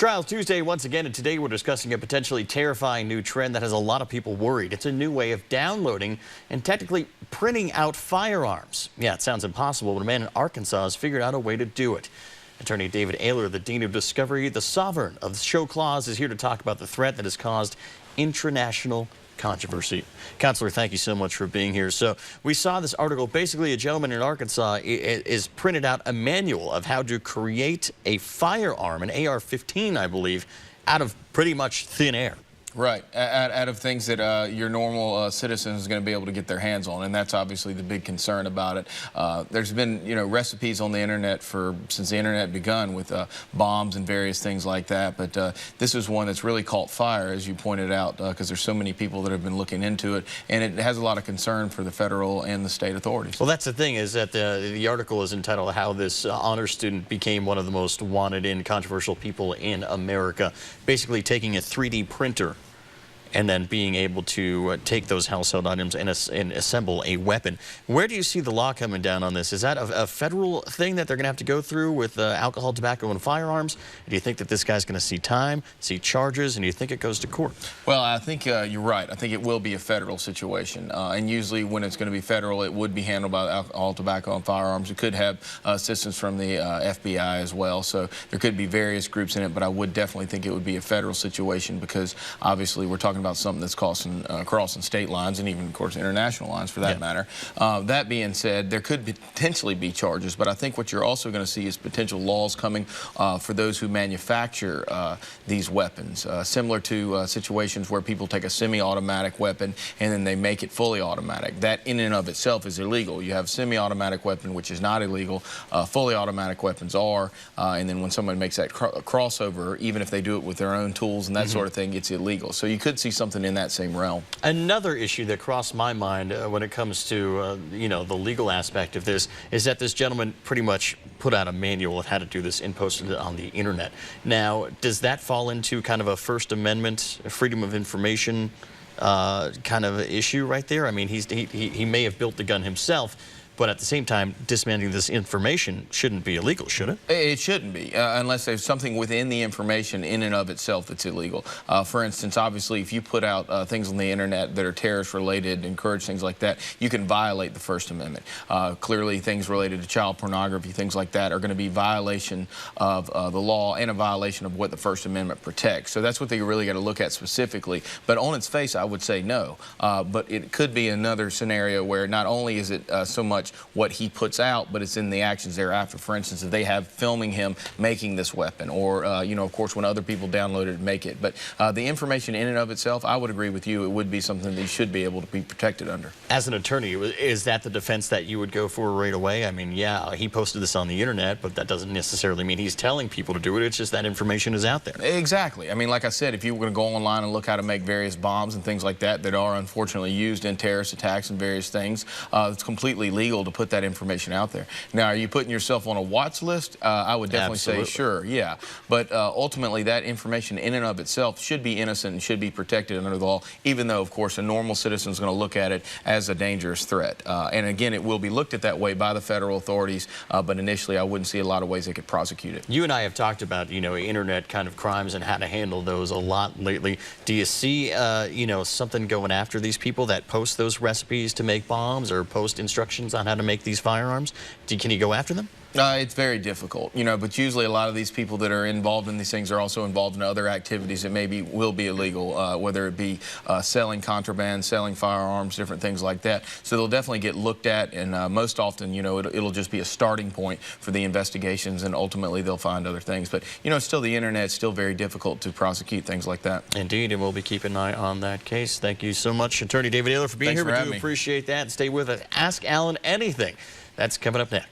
Trials Tuesday once again, and today we're discussing a potentially terrifying new trend that has a lot of people worried. It's a new way of downloading and technically printing out firearms. Yeah, it sounds impossible, but a man in Arkansas has figured out a way to do it. Attorney David Aylor, the Dean of Discovery, the sovereign of the show clause, is here to talk about the threat that has caused international controversy. Counselor, thank you so much for being here. So we saw this article. Basically, a gentleman in Arkansas is printed out a manual of how to create a firearm, an AR-15, I believe, out of pretty much thin air. Right, out of things that your normal citizen is going to be able to get their hands on, and that's obviously the big concern about it. There's been, recipes on the internet since the internet begun with bombs and various things like that, but this is one that's really caught fire, as you pointed out, because there's so many people that have been looking into it, and it has a lot of concern for the federal and the state authorities. Well, that's the thing, is that the article is entitled "How This Honor Student Became One of the Most Wanted and Controversial People in America," basically taking a 3D printer and then being able to take those household items and assemble a weapon. Where do you see the law coming down on this? Is that a federal thing that they're going to have to go through with alcohol, tobacco, and firearms? Do you think that this guy's going to see time, see charges, and do you think it goes to court? Well, I think you're right. I think it will be a federal situation. And usually when it's going to be federal, it would be handled by alcohol, tobacco, and firearms. It could have assistance from the FBI as well. So there could be various groups in it, but I would definitely think it would be a federal situation because obviously we're talking about something that's crossing state lines and even, of course, international lines for that matter. That being said, there could potentially be charges, but I think what you're also going to see is potential laws coming for those who manufacture these weapons, similar to situations where people take a semi-automatic weapon and then they make it fully automatic. That in and of itself is illegal. You have a semi-automatic weapon, which is not illegal. Fully automatic weapons are, and then when someone makes that crossover, even if they do it with their own tools and that sort of thing, it's illegal. So you could see something in that same realm. Another issue that crossed my mind when it comes to the legal aspect of this is that this gentleman pretty much put out a manual of how to do this and posted it on the internet. Now, does that fall into kind of a First Amendment, freedom of information kind of issue right there? I mean, he may have built the gun himself, but at the same time, dismantling this information shouldn't be illegal, should it? It shouldn't be, unless there's something within the information in and of itself that's illegal. For instance, obviously, if you put out things on the internet that are terrorist-related, encourage things like that, you can violate the First Amendment. Clearly, things related to child pornography, things like that, are going to be violation of the law and a violation of what the First Amendment protects. So that's what they really got to look at specifically. But on its face, I would say no. But it could be another scenario where not only is it so much what he puts out, but it's in the actions thereafter. For instance, if they have filming him making this weapon, or of course, when other people download it and make it. But the information in and of itself, I would agree with you, it would be something that you should be able to be protected under. As an attorney, is that the defense that you would go for right away? I mean, yeah, he posted this on the internet, but that doesn't necessarily mean he's telling people to do it. It's just that information is out there. Exactly. I mean, like I said, if you were going to go online and look how to make various bombs and things like that are unfortunately used in terrorist attacks and various things, it's completely legal to put that information out there. Now, are you putting yourself on a watch list? I would definitely say sure, yeah. But ultimately, that information in and of itself should be innocent and should be protected under the law, even though, of course, a normal citizen is going to look at it as a dangerous threat. And again, it will be looked at that way by the federal authorities, but initially, I wouldn't see a lot of ways they could prosecute it. You and I have talked about, internet kind of crimes and how to handle those a lot lately. Do you see, something going after these people that post those recipes to make bombs or post instructions on how to make these firearms? Can you go after them? It's very difficult, but usually a lot of these people that are involved in these things are also involved in other activities that maybe will be illegal, whether it be selling contraband, selling firearms, different things like that. So they'll definitely get looked at, and most often, it'll just be a starting point for the investigations, and ultimately they'll find other things. But, still the internet, it's still very difficult to prosecute things like that. Indeed, and we'll be keeping an eye on that case. Thank you so much, Attorney David Aylor, for being here. We do appreciate that. Stay with us. Ask Alan Anything. That's coming up next.